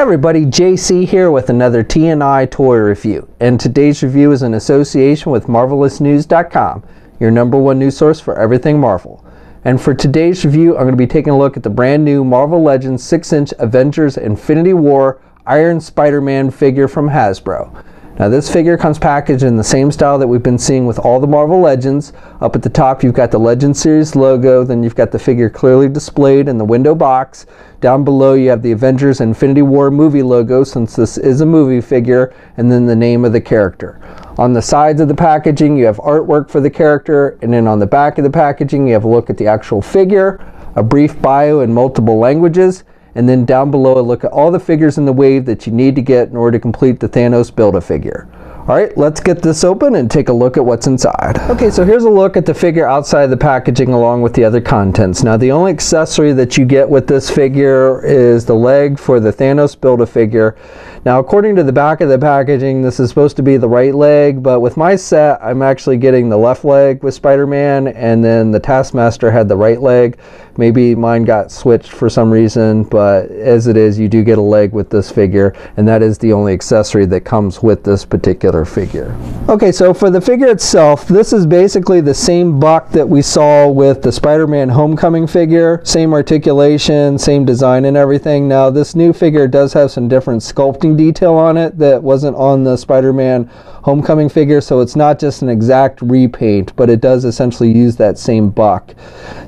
Everybody, JC here with another TNI toy review, and today's review is in association with MarvelousNews.com, your #1 news source for everything Marvel. And for today's review, I'm going to be taking a look at the brand new Marvel Legends 6-inch Avengers Infinity War Iron Spider-Man figure from Hasbro. Now this figure comes packaged in the same style that we've been seeing with all the Marvel Legends. Up at the top you've got the Legends series logo, then you've got the figure clearly displayed in the window box. Down below you have the Avengers Infinity War movie logo, since this is a movie figure, and then the name of the character. On the sides of the packaging you have artwork for the character, and then on the back of the packaging you have a look at the actual figure, a brief bio in multiple languages, and then down below a look at all the figures in the wave that you need to get in order to complete the Thanos Build-A-Figure. Alright, let's get this open and take a look at what's inside. Okay, so here's a look at the figure outside the packaging along with the other contents. Now the only accessory that you get with this figure is the leg for the Thanos Build-A-Figure. Now according to the back of the packaging, this is supposed to be the right leg, but with my set I'm actually getting the left leg with Spider-Man, and then the Taskmaster had the right leg. Maybe mine got switched for some reason, but as it is, you do get a leg with this figure, and that is the only accessory that comes with this particular figure. Okay, so for the figure itself, this is basically the same buck that we saw with the Spider-Man Homecoming figure. Same articulation, same design and everything. Now this new figure does have some different sculpting detail on it that wasn't on the Spider-Man Homecoming figure, so it's not just an exact repaint, but it does essentially use that same buck.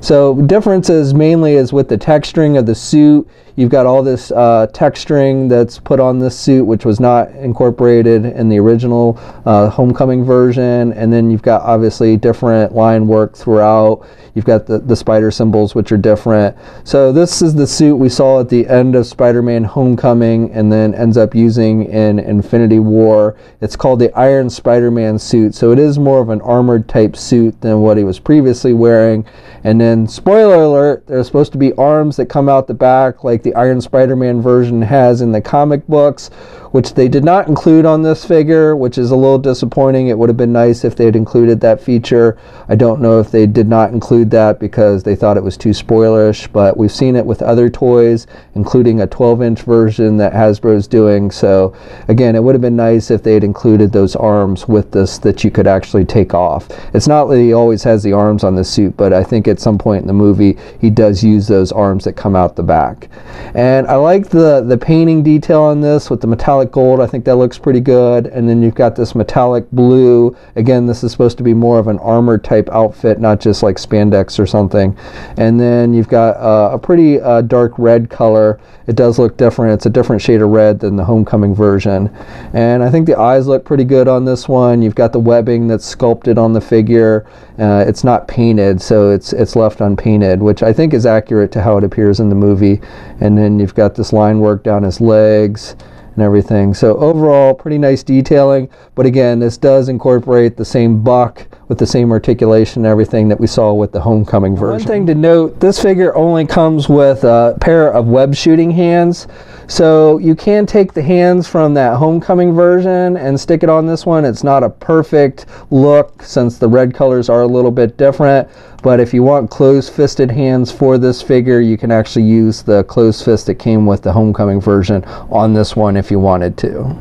So differences mainly is with the texturing of the suit. You've got all this texturing that's put on this suit, which was not incorporated in the original Homecoming version, and then you've got obviously different line work throughout. You've got the spider symbols, which are different. So this is the suit we saw at the end of Spider-Man Homecoming and then ends up using in Infinity War. It's called the Iron Spider-Man suit, so it is more of an armored type suit than what he was previously wearing. And then, spoiler alert, there's supposed to be arms that come out the back like the Iron Spider-Man version has in the comic books, which they did not include on this figure, which is a little disappointing. It would have been nice if they had included that feature. I don't know if they did not include that because they thought it was too spoilerish, but we've seen it with other toys, including a 12-inch version that Hasbro is doing. So again, it would have been nice if they had included those arms with this that you could actually take off. It's not that he always has the arms on the suit, but I think at some point in the movie he does use those arms that come out the back. And I like the painting detail on this with the metallic gold. I think that looks pretty good. And then you've got this metallic blue. Again, this is supposed to be more of an armored type outfit, not just like spandex or something. And then you've got a pretty dark red color. It does look different. It's a different shade of red than the Homecoming version. And I think the eyes look pretty good on this one. You've got the webbing that's sculpted on the figure. It's not painted, so it's left unpainted, which I think is accurate to how it appears in the movie. And then you've got this line work down his legs and everything. So overall, pretty nice detailing, but again, this does incorporate the same buck with the same articulation and everything that we saw with the Homecoming version. One thing to note, this figure only comes with a pair of web shooting hands, so you can take the hands from that Homecoming version and stick it on this one. It's not a perfect look since the red colors are a little bit different, but if you want closed-fisted hands for this figure, you can actually use the closed fist that came with the Homecoming version on this one if you wanted to.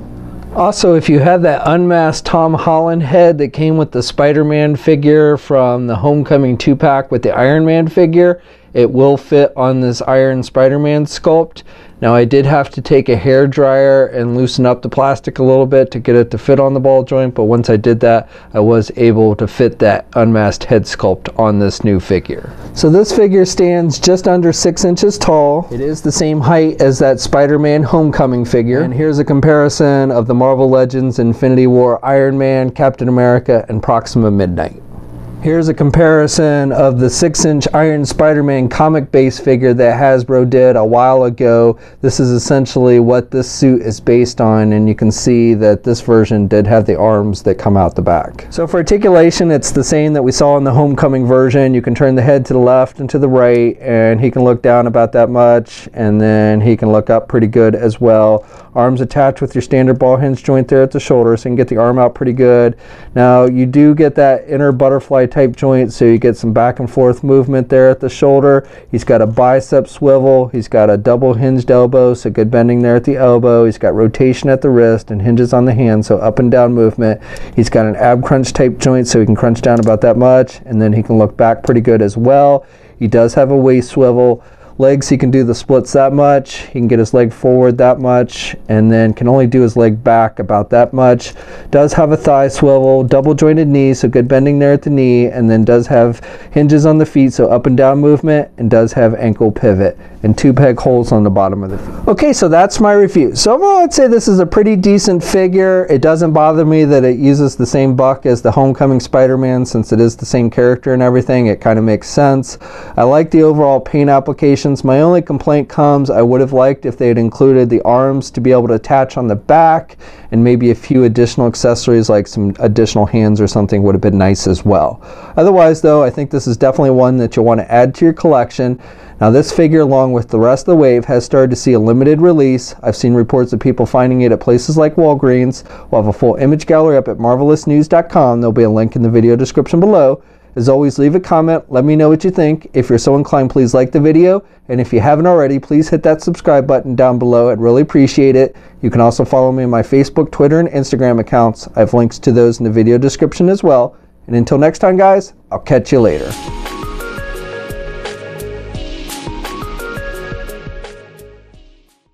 Also, if you have that unmasked Tom Holland head that came with the Spider-Man figure from the Homecoming 2-pack with the Iron Man figure, it will fit on this Iron Spider-Man sculpt. Now I did have to take a hair dryer and loosen up the plastic a little bit to get it to fit on the ball joint, but once I did that, I was able to fit that unmasked head sculpt on this new figure. So this figure stands just under 6 inches tall. It is the same height as that Spider-Man Homecoming figure. And here's a comparison of the Marvel Legends Infinity War Iron Man, Captain America, and Proxima Midnight. Here's a comparison of the 6-inch Iron Spider-Man comic-based figure that Hasbro did a while ago. This is essentially what this suit is based on, and you can see that this version did have the arms that come out the back. So for articulation, it's the same that we saw in the Homecoming version. You can turn the head to the left and to the right, and he can look down about that much, and then he can look up pretty good as well. Arms attached with your standard ball hinge joint there at the shoulder, so you can get the arm out pretty good. Now you do get that inner butterfly type joint, so you get some back and forth movement there at the shoulder. He's got a bicep swivel. He's got a double hinged elbow, so good bending there at the elbow. He's got rotation at the wrist and hinges on the hand, so up and down movement. He's got an ab crunch type joint, so he can crunch down about that much, and then he can look back pretty good as well. He does have a waist swivel. Legs, he can do the splits that much. He can get his leg forward that much, and then can only do his leg back about that much. Does have a thigh swivel, double jointed knee, so good bending there at the knee, and then does have hinges on the feet, so up and down movement, and does have ankle pivot, and 2 peg holes on the bottom of the feet. Okay, so that's my review. So overall, I'd say this is a pretty decent figure. It doesn't bother me that it uses the same buck as the Homecoming Spider-Man, since it is the same character and everything. It kind of makes sense. I like the overall paint application. My only complaint comes, I would have liked if they had included the arms to be able to attach on the back, and maybe a few additional accessories like some additional hands or something would have been nice as well. Otherwise though, I think this is definitely one that you'll want to add to your collection. Now this figure, along with the rest of the wave, has started to see a limited release. I've seen reports of people finding it at places like Walgreens. We'll have a full image gallery up at marvelousnews.com. There'll be a link in the video description below. As always, leave a comment, let me know what you think. If you're so inclined, please like the video, and if you haven't already, please hit that subscribe button down below. I'd really appreciate it. You can also follow me on my Facebook, Twitter, and Instagram accounts. I have links to those in the video description as well. And until next time, guys, I'll catch you later.